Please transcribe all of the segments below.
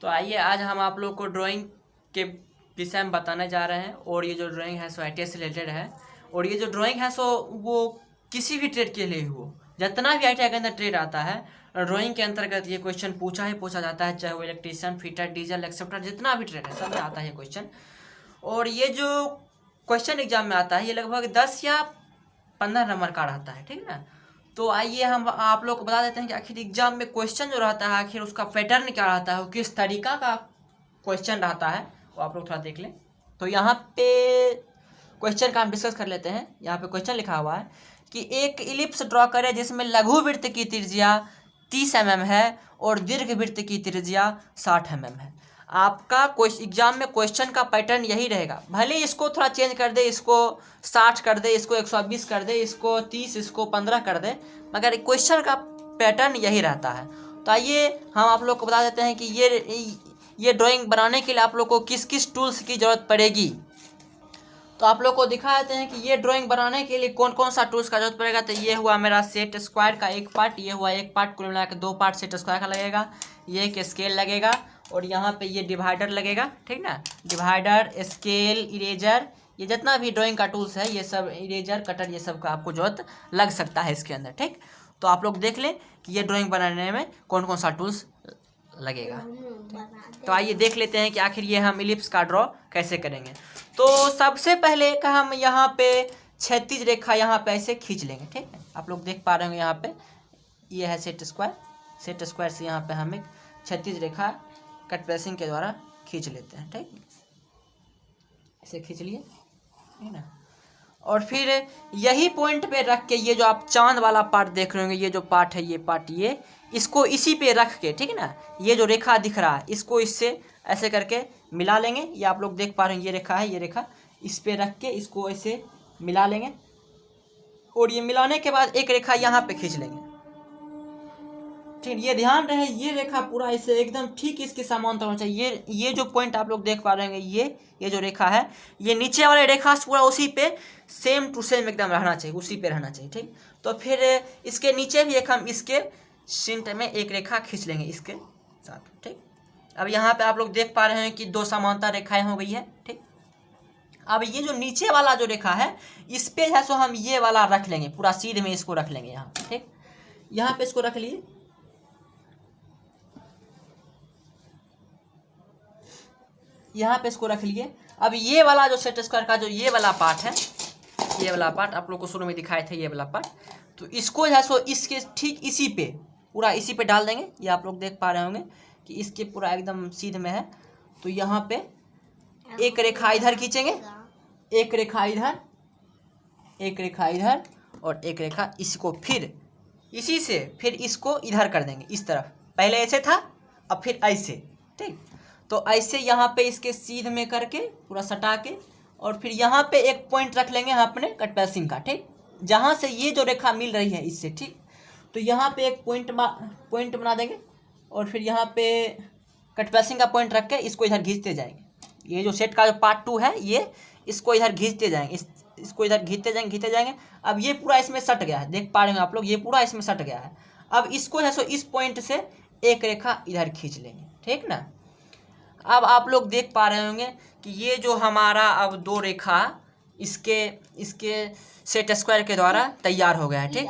तो आइए आज हम आप लोग को ड्राइंग के विषय में बताने जा रहे हैं। और ये जो ड्राइंग है सो आई से रिलेटेड है। और ये जो ड्राइंग है सो वो किसी भी ट्रेड के लिए हो, जितना भी आई के अंदर ट्रेड आता है ड्राइंग के अंतर्गत ये क्वेश्चन पूछा जाता है, चाहे वो इलेक्ट्रीशियन, फिटर, डीजल एक्सेप्टर जितना भी ट्रेड है सब में आता है क्वेश्चन। और ये जो क्वेश्चन एग्जाम में आता है ये लगभग 10 या 15 नंबर का रहता है, ठीक है ना। तो आइए हम आप लोग को बता देते हैं कि आखिर एग्जाम में क्वेश्चन जो रहता है आखिर उसका पैटर्न क्या रहता है, किस तरीका का क्वेश्चन रहता है, वो आप लोग थोड़ा देख लें। तो यहाँ पे क्वेश्चन का हम डिस्कस कर लेते हैं। यहाँ पे क्वेश्चन लिखा हुआ है कि एक इलिप्स ड्रॉ करें जिसमें लघु वृत्त की त्रिज्या 30 mm है और दीर्घ वृत्त की त्रिज्या 60 mm है। आपका एग्जाम में क्वेश्चन का पैटर्न यही रहेगा, भले इसको थोड़ा चेंज कर दे, इसको 60 कर दे, इसको 120 कर दे, इसको 30, इसको 15 कर दे, मगर क्वेश्चन का पैटर्न यही रहता है। तो आइए हम आप लोग को बता देते हैं कि ये ड्राइंग बनाने के लिए आप लोग को किस किस टूल्स की ज़रूरत पड़ेगी। तो आप लोग को दिखा देते हैं कि ये ड्राइंग बनाने के लिए कौन कौन सा टूल्स का जरूरत पड़ेगा। तो ये हुआ मेरा सेट स्क्वायर का एक पार्ट, ये हुआ एक पार्ट, कुल मिला के 2 पार्ट सेट स्क्वायर का लगेगा, ये एक स्केल लगेगा और यहाँ पे ये डिवाइडर लगेगा, ठीक ना। डिवाइडर, स्केल, इरेजर, ये जितना भी ड्राइंग का टूल्स है ये सब, इरेजर, कटर, ये सब का आपको जरूरत लग सकता है इसके अंदर, ठीक। तो आप लोग देख लें कि ये ड्राइंग बनाने में कौन कौन सा टूल्स लगेगा। तो आइए देख लेते हैं कि आखिर ये हम इलिप्स का ड्रॉ कैसे करेंगे। तो सबसे पहले का हम यहाँ पे क्षैतिज रेखा यहाँ पे ऐसे खींच लेंगे, ठीक है। आप लोग देख पा रहे होंगे यहाँ पे ये है सेट स्क्वायर, सेट स्क्वायर से यहाँ पे हम एक क्षैतिज रेखा कट प्रेसिंग के द्वारा खींच लेते हैं, ठीक। ऐसे खींच लिए, ठीक ना। और फिर यही पॉइंट पे रख के ये जो आप चांद वाला पार्ट देख रहे होंगे, ये जो पार्ट है, ये पार्ट, ये इसको इसी पे रख के, ठीक है ना, ये जो रेखा दिख रहा है इसको इससे ऐसे करके मिला लेंगे। ये आप लोग देख पा रहे हैं ये रेखा है, ये रेखा इस पे रख के इसको ऐसे मिला लेंगे और ये मिलाने के बाद एक रेखा यहाँ पे खींच लेंगे, ठीक। ये ध्यान रहे ये रेखा पूरा इसे एकदम ठीक इसके समांतर होना चाहिए। ये जो पॉइंट आप लोग देख पा रहे हैं ये जो रेखा है ये नीचे वाले रेखा से पूरा उसी पे सेम टू सेम एकदम रहना चाहिए, उसी पे रहना चाहिए, ठीक। तो फिर इसके नीचे भी एक हम इसके सेंटर में एक रेखा खींच लेंगे इसके साथ, ठीक। अब यहाँ पे आप लोग देख पा रहे हैं कि 2 समांतर रेखाएं हो गई है, ठीक। अब ये जो नीचे वाला जो रेखा है इस पे है सो हम ये वाला रख लेंगे, पूरा सीध में इसको रख लेंगे यहाँ, ठीक। यहाँ पे इसको रख लिए, यहाँ पे इसको रख लिए। अब ये वाला जो सेट स्क्वायर का जो ये वाला पार्ट है, ये वाला पार्ट आप लोग को शुरू में दिखाए थे, ये वाला पार्ट, तो इसको है सो इसके ठीक इसी पे पूरा इसी पे डाल देंगे। ये आप लोग देख पा रहे होंगे कि इसके पूरा एकदम सीध में है। तो यहाँ पे एक रेखा इधर खींचेंगे, एक रेखा इधर, एक रेखा इधर और एक रेखा इसको, फिर इसी से फिर इसको इधर कर देंगे इस तरफ। पहले ऐसे था, अब फिर ऐसे, ठीक। तो ऐसे यहाँ पे इसके सीध में करके पूरा सटा के और फिर यहाँ पे एक पॉइंट रख लेंगे अपने कट प्रेसिंग का, ठीक, जहाँ से ये जो रेखा मिल रही है इससे, ठीक। तो यहाँ पे एक पॉइंट बना देंगे और फिर यहाँ पे कट प्रेसिंग का पॉइंट रख के इसको इधर खींचते जाएंगे। ये जो सेट का जो पार्ट 2 है ये इसको इधर खींचते जाएंगे, इसको इधर खींचते जाएंगे। अब ये पूरा इसमें सट गया है, देख पा रहे हैं आप लोग, ये पूरा इसमें सट गया है। अब इसको है सो इस पॉइंट से एक रेखा इधर खींच लेंगे, ठीक ना। अब आप लोग देख पा रहे होंगे कि ये जो हमारा अब 2 रेखा इसके सेट स्क्वायर के द्वारा तैयार हो गया है, ठीक।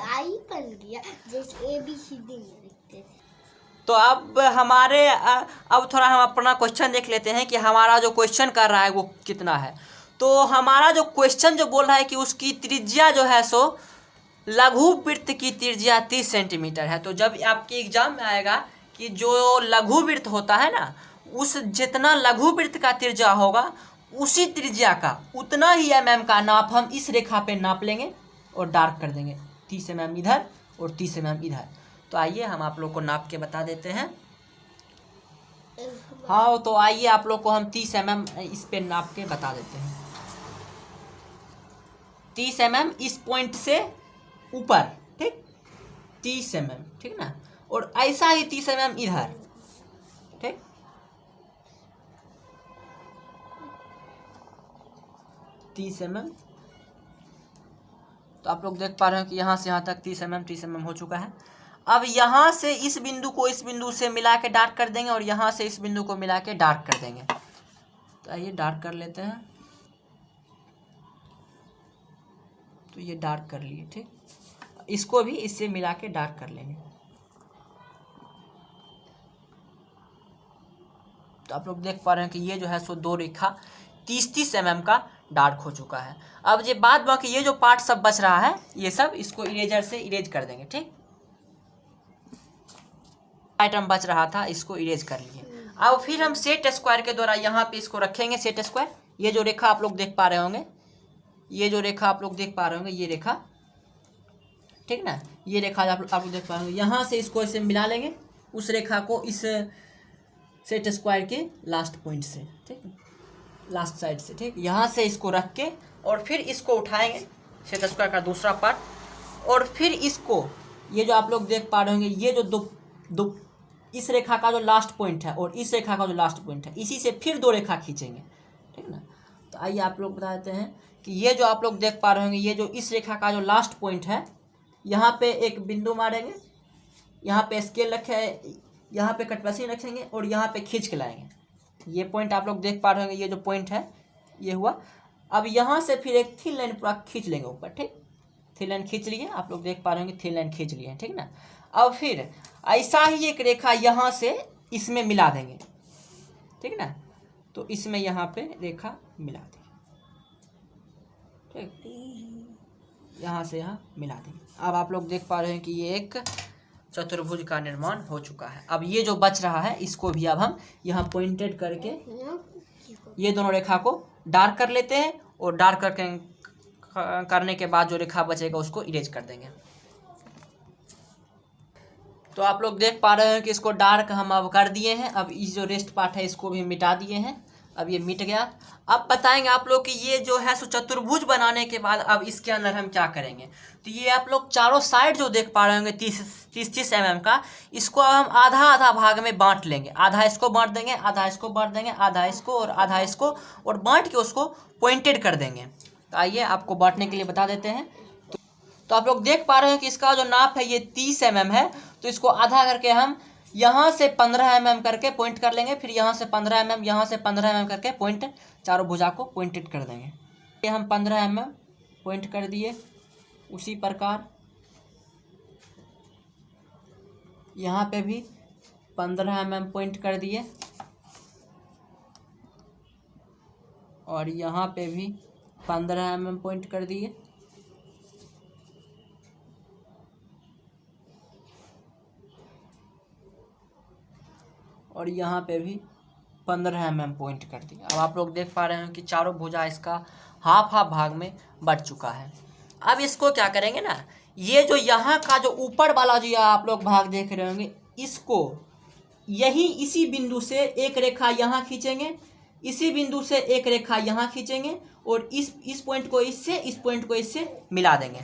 तो अब अब थोड़ा हम अपना क्वेश्चन देख लेते हैं कि हमारा जो क्वेश्चन कर रहा है वो कितना है। तो हमारा जो क्वेश्चन जो बोल रहा है कि उसकी त्रिज्या जो है सो लघु वृत्त की त्रिज्या 30 सेंटीमीटर है। तो जब आपके एग्जाम में आएगा कि जो लघु वृत्त होता है ना, उस जितना लघु वृत्त का त्रिज्या होगा उसी त्रिज्या का उतना ही mm का नाप हम इस रेखा पे नाप लेंगे और डार्क कर देंगे, 30 mm इधर और 30 mm इधर। तो आइए हम आप लोग को नाप के बता देते हैं। हाँ, तो आइए आप लोग को हम 30 mm इस पे नाप के बता देते हैं। 30 mm इस पॉइंट से ऊपर, ठीक, 30 mm, ठीक ना। और ऐसा ही 30 mm इधर, ठीक। तो आप लोग देख पा रहे हो कि यहाँ से यहाँ तक 30 mm हो चुका है। अब यहाँ से इस बिंदु को इस बिंदु से मिला के डार्क कर देंगे और यहाँ से इस बिंदु को मिला के डार्क कर देंगे। तो आइए डार्क कर लेते हैं। तो ये डार्क कर लिए, ठीक। इसको भी इससे मिला के डार्क कर लेंगे। तो आप लोग देख पा रहे हैं कि ये जो है सो दो रेखा 30-30 mm का डार्क हो चुका है। अब ये बाद बाकी ये जो पार्ट सब बच रहा है ये सब इसको इरेजर से इरेज कर देंगे, ठीक। आइटम बच रहा था इसको इरेज कर लिए। अब फिर हम सेट स्क्वायर के द्वारा यहाँ पे इसको रखेंगे सेट स्क्वायर। ये जो रेखा आप लोग देख पा रहे होंगे, ये जो रेखा आप लोग देख पा रहे होंगे, ये रेखा, ठीक ना, ये रेखा आप लोग देख पा रहे होंगे। यहाँ से इसको ऐसे मिला लेंगे उस रेखा को इस सेट स्क्वायर के लास्ट पॉइंट से, ठीक, लास्ट साइड से, ठीक। यहाँ से इसको रख के और फिर इसको उठाएंगे सेट स्क्वायर का दूसरा पार्ट, और फिर इसको ये जो आप लोग देख पा रहे होंगे, ये जो दो इस रेखा का जो लास्ट पॉइंट है और इस रेखा का जो लास्ट पॉइंट है, इसी से फिर दो रेखा खींचेंगे, ठीक ना। तो आइए आप लोग बता देते हैं कि ये जो आप लोग देख पा रहे होंगे, ये जो इस रेखा का जो लास्ट पॉइंट है, यहाँ पे एक बिंदु मारेंगे, यहाँ पे स्केल रखे, यहाँ पे कटपेंसिल रखेंगे और यहाँ पे खींच के लाएंगे। ये पॉइंट आप लोग देख पा रहे होंगे, ये जो पॉइंट है ये हुआ। अब यहाँ से फिर एक थिन लाइन पूरा खींच लेंगे ऊपर, ठीक। थिन लाइन खींच लिए, आप लोग देख पा रहे होंगे थिन लाइन खींच लिए, ठीक ना। अब फिर ऐसा ही एक रेखा यहाँ से इसमें मिला देंगे, ठीक ना। तो इसमें यहाँ पे रेखा मिला देंगे, ठीक, यहाँ से यहाँ मिला देंगे। अब आप लोग देख पा रहे हैं कि ये एक चतुर्भुज का निर्माण हो चुका है। अब ये जो बच रहा है इसको भी अब हम यहाँ पॉइंटेड करके ये दोनों रेखा को डार्क कर लेते हैं और डार्क करने के बाद जो रेखा बचेगा उसको इरेज कर देंगे। तो आप लोग देख पा रहे हैं कि इसको डार्क हम अब कर दिए हैं। अब इस जो रेस्ट पार्ट है इसको भी मिटा दिए हैं। अब ये मिट गया। अब बताएंगे आप लोग कि ये जो है सो चतुर्भुज बनाने के बाद अब इसके अंदर हम क्या करेंगे। तो ये आप लोग चारों साइड जो देख पा रहे होंगे 30-30 mm का, इसको अब हम आधा आधा भाग में बांट लेंगे। आधा इसको बांट देंगे, आधा इसको बांट देंगे, आधा इसको और आधा इसको, और बांट के उसको पॉइंटेड कर देंगे। तो आइए आपको बांटने के लिए बता देते हैं। तो आप लोग देख पा रहे हैं कि इसका जो नाप है ये 30 mm है। तो इसको आधा करके हम यहाँ से 15 mm करके पॉइंट कर लेंगे, फिर यहाँ से 15 mm, यहाँ से 15 mm करके पॉइंट चारों भुजा को पॉइंटेड कर देंगे। ये हम 15 mm पॉइंट कर दिए। उसी प्रकार यहाँ पे भी 15 mm पॉइंट कर दिए और यहाँ पे भी 15 mm पॉइंट कर दिए। और यहाँ पे भी 15 mm पॉइंट कर दिया। अब आप लोग देख पा रहे हैं कि चारों भुजा इसका हाफ भाग में बढ़ चुका है। अब इसको क्या करेंगे ना, ये जो यहाँ का जो ऊपर वाला जो आप लोग भाग देख रहे होंगे, इसको यही इसी बिंदु से एक रेखा यहाँ खींचेंगे, इसी बिंदु से एक रेखा यहाँ खींचेंगे और इस पॉइंट को इससे, इस पॉइंट को इससे मिला देंगे,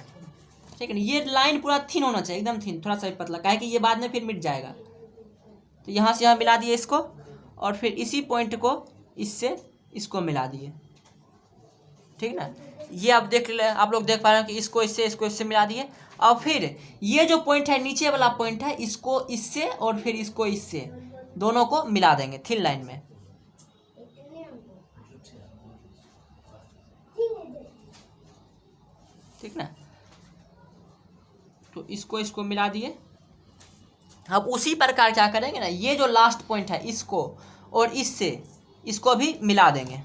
ठीक है ना। ये लाइन पूरा थिन होना चाहिए, एकदम थिन, थोड़ा सा पतला, काहे कि ये बाद में फिर मिट जाएगा। तो यहाँ से यहाँ मिला दिए इसको और फिर इसी पॉइंट को इससे इसको मिला दिए, ठीक ना। ये आप देख ले, आप लोग देख पा रहे हैं कि इसको इससे मिला दिए। अब फिर ये जो पॉइंट है नीचे वाला पॉइंट है, इसको इससे और फिर इसको इससे, दोनों को मिला देंगे थिन लाइन में, ठीक ना। तो इसको मिला दिए। अब उसी प्रकार क्या करेंगे ना, ये जो लास्ट पॉइंट है इसको और इससे इसको भी मिला देंगे।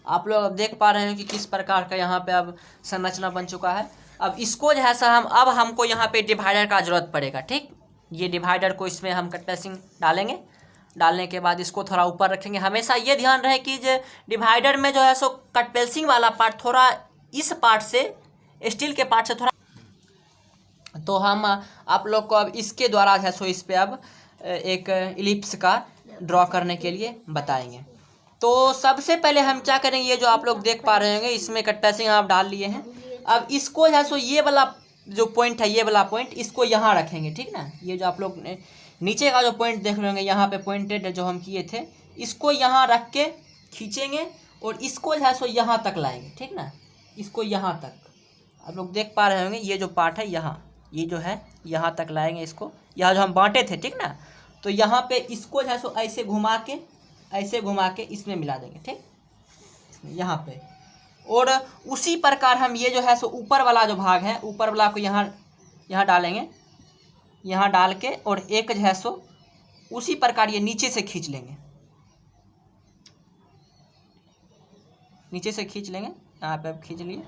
आप लोग अब देख पा रहे हैं कि किस प्रकार का यहाँ पे अब संरचना बन चुका है। अब इसको जो है सा अब हमको यहाँ पे डिवाइडर का जरूरत पड़ेगा, ठीक। ये डिवाइडर को इसमें हम कट पेंसिल डालेंगे। डालने के बाद इसको थोड़ा ऊपर रखेंगे। हमेशा ये ध्यान रहे कि जो डिवाइडर में जो है सो कट पेंसिल वाला पार्ट थोड़ा इस पार्ट से, स्टील के पार्ट से थोड़ा, तो हम आप लोग को अब इसके द्वारा है सो इस पे अब एक इलिप्स का ड्रॉ करने के लिए बताएंगे। तो सबसे पहले हम क्या करेंगे, ये जो आप लोग देख पा रहे होंगे इसमें कट पेंसिल आप डाल लिए हैं। अब इसको है सो ये वाला जो पॉइंट है, ये वाला पॉइंट इसको यहाँ रखेंगे, ठीक ना। ये जो आप लोग नीचे का जो पॉइंट देख रहे होंगे यहाँ पे पॉइंटेड जो हम किए थे, इसको यहाँ रख के खींचेंगे और इसको जो है सो यहाँ तक लाएंगे, ठीक ना, इसको यहाँ तक आप लोग देख पा रहे होंगे, ये जो पार्ट है यहाँ, ये जो है यहाँ तक लाएंगे इसको, यहाँ जो हम बांटे थे, ठीक ना, तो यहाँ पे इसको जो है सो ऐसे घुमा के इसमें मिला देंगे, ठीक, यहाँ पे। और उसी प्रकार हम ये जो है सो ऊपर वाला जो भाग है, ऊपर वाला को यहाँ डालेंगे, यहाँ डाल के और एक जो है सो उसी प्रकार ये नीचे से खींच लेंगे, नीचे से खींच लेंगे, यहाँ पे अब खींच लिए।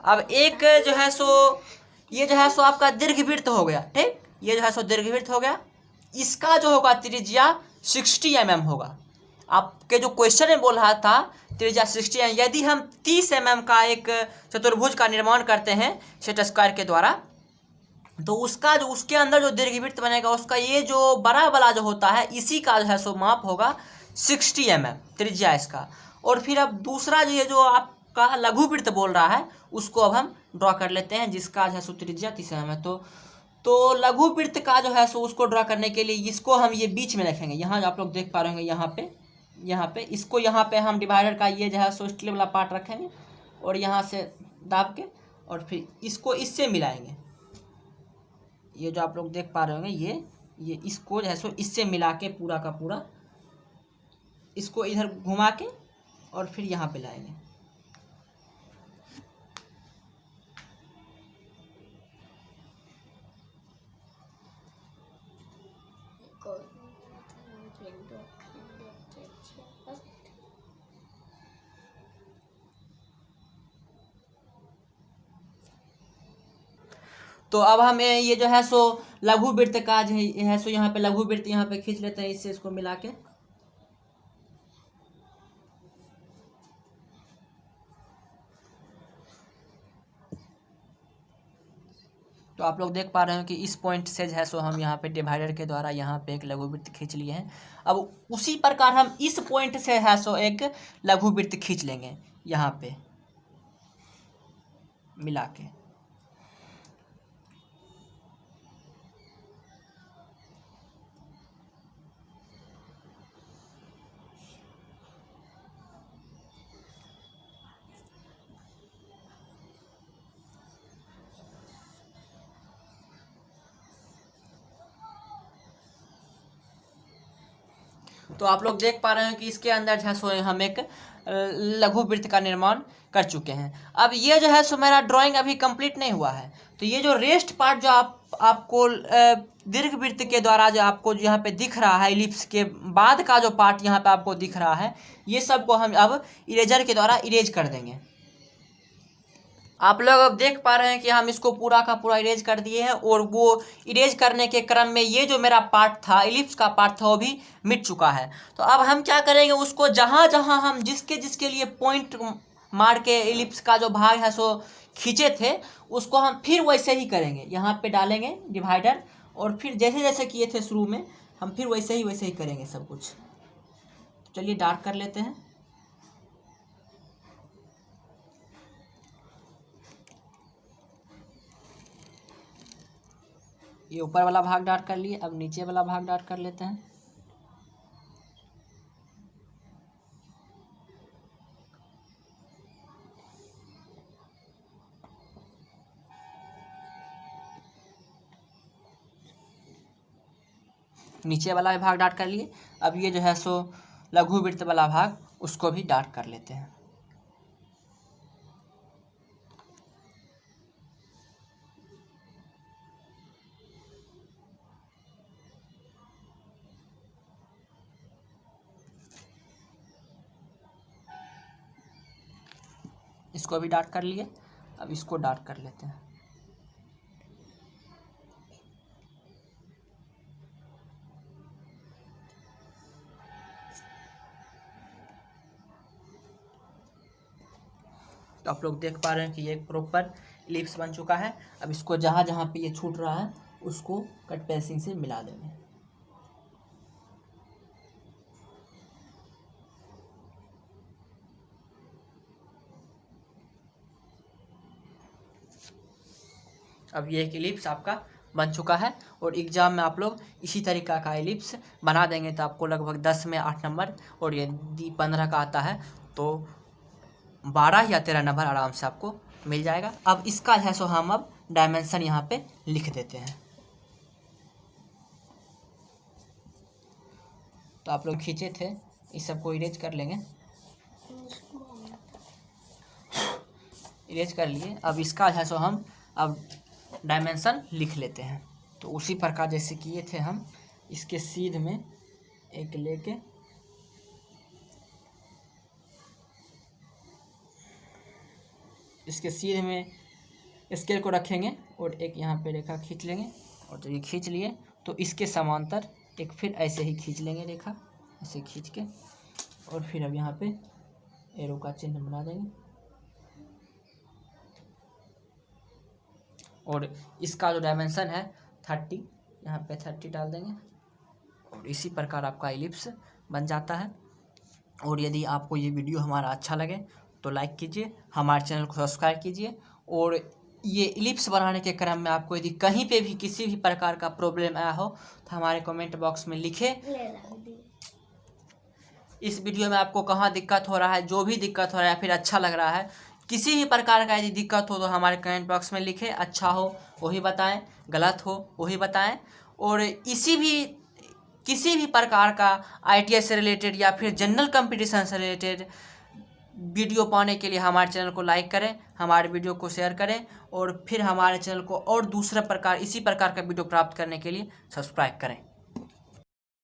अब एक जो है सो ये जो है सो आपका दीर्घवृत्त हो गया, ठीक, ये जो है सो दीर्घवृत्त हो गया। इसका जो होगा त्रिज्या 60 mm होगा। आपके जो क्वेश्चन में बोल रहा था त्रिज्या 60 mm, यदि हम 30 mm का एक चतुर्भुज का निर्माण करते हैं सेट स्क्वायर के द्वारा, तो उसका जो उसके अंदर जो दीर्घवृत्त बनेगा उसका ये जो बड़ा वाला जो होता है इसी का जो है सो माप होगा 60 mm त्रिज्या इसका। और फिर अब दूसरा जो ये जो आपका लघुवृत्त बोल रहा है उसको अब हम ड्रॉ कर लेते हैं, जिसका जो है सो त्रिज्या 30 mm है। तो लघुवृत्त का जो है सो उसको ड्रॉ करने के लिए इसको हम ये बीच में रखेंगे, यहाँ आप लोग देख पा रहे होंगे, यहाँ पे इसको यहाँ पे हम डिवाइडर का ये जो है सो स्टील वाला पार्ट रखेंगे और यहाँ से दाब के और फिर इसको इससे मिलाएंगे। ये जो आप लोग देख पा रहे होंगे ये इसको जो है सो इससे मिला के पूरा का पूरा इसको इधर घुमा के और फिर यहाँ पे लाएंगे। तो अब हमें ये जो है सो लघुवृत्त का जो है सो यहाँ पे लघुवृत्त यहाँ पे खींच लेते हैं, इससे इसको मिला के। तो आप लोग देख पा रहे हैं कि इस पॉइंट से जो है सो हम यहाँ पे डिवाइडर के द्वारा यहाँ पे एक लघुवृत्त खींच लिए हैं। अब उसी प्रकार हम इस पॉइंट से है सो एक लघुवृत्त खींच लेंगे यहाँ पे मिला के। तो आप लोग देख पा रहे हैं कि इसके अंदर जो है सो हम एक लघुवृत्त का निर्माण कर चुके हैं। अब ये जो है सो मेरा ड्राइंग अभी कंप्लीट नहीं हुआ है, तो ये जो रेस्ट पार्ट जो आपको दीर्घवृत्त के द्वारा जो आपको यहाँ पे दिख रहा है, इलिप्स के बाद का जो पार्ट यहाँ पे आपको दिख रहा है, ये सब को हम अब इरेजर के द्वारा इरेज कर देंगे। आप लोग अब देख पा रहे हैं कि हम इसको पूरा का पूरा इरेज कर दिए हैं और वो इरेज करने के क्रम में ये जो मेरा पार्ट था, इलिप्स का पार्ट था, वो भी मिट चुका है। तो अब हम क्या करेंगे, उसको जहाँ जहाँ हम जिसके लिए पॉइंट मार के इलिप्स का जो भाग है सो खींचे थे, उसको हम फिर वैसे ही करेंगे, यहाँ पे डालेंगे डिवाइडर और फिर जैसे जैसे किए थे शुरू में हम फिर वैसे ही करेंगे सब कुछ। तो चलिए डार्क कर लेते हैं। ये ऊपर वाला भाग डार्क कर लिए, अब नीचे वाला भाग डार्क कर लेते हैं। नीचे वाला भाग डार्क कर लिए। अब ये जो है सो लघुवृत्त वाला भाग उसको भी डार्क कर लेते हैं। इसको भी डार्क कर लिए, अब इसको डार्क कर लेते हैं। तो आप लोग देख पा रहे हैं कि ये एक प्रॉपर इलिप्स बन चुका है। अब इसको जहाँ जहाँ पे ये छूट रहा है उसको कट पेंसिल से मिला देंगे। अब ये एक इलिप्स आपका बन चुका है। और एग्ज़ाम में आप लोग इसी तरीका का एलिप्स बना देंगे तो आपको लगभग 10 में 8 नंबर, और यदि 15 का आता है तो 12 या 13 नंबर आराम से आपको मिल जाएगा। अब इसका है सो हम अब डायमेंशन यहाँ पे लिख देते हैं। तो आप लोग खींचे थे, इस सबको इरेज कर लेंगे, इरेज कर लिए। अब इसका है सो हम अब डायमेंशन लिख लेते हैं। तो उसी प्रकार जैसे किए थे हम, इसके सीध में एक लेके इसके सीध में स्केल को रखेंगे और एक यहाँ पे रेखा खींच लेंगे। और जब ये खींच लिए तो इसके समांतर एक फिर ऐसे ही खींच लेंगे रेखा, ऐसे खींच के, और फिर अब यहाँ पे एरो का चिन्ह बना देंगे। और इसका जो डायमेंशन है 30, यहाँ पे 30 डाल देंगे। और इसी प्रकार आपका एलिप्स बन जाता है। और यदि आपको ये वीडियो हमारा अच्छा लगे तो लाइक कीजिए, हमारे चैनल को सब्सक्राइब कीजिए। और ये एलिप्स बनाने के क्रम में आपको यदि कहीं पे भी किसी भी प्रकार का प्रॉब्लम आया हो तो हमारे कमेंट बॉक्स में लिखें। इस वीडियो में आपको कहाँ दिक्कत हो रहा है, जो भी दिक्कत हो रहा है या फिर अच्छा लग रहा है, किसी भी प्रकार का यदि दिक्कत हो तो हमारे कमेंट बॉक्स में लिखें। अच्छा हो वही बताएं, गलत हो वही बताएं। और किसी भी प्रकार का ITI से रिलेटेड या फिर जनरल कंपटीशन से रिलेटेड वीडियो पाने के लिए हमारे चैनल को लाइक करें, हमारे वीडियो को शेयर करें, और फिर हमारे चैनल को और दूसरा प्रकार इसी प्रकार का वीडियो प्राप्त करने के लिए सब्सक्राइब करें।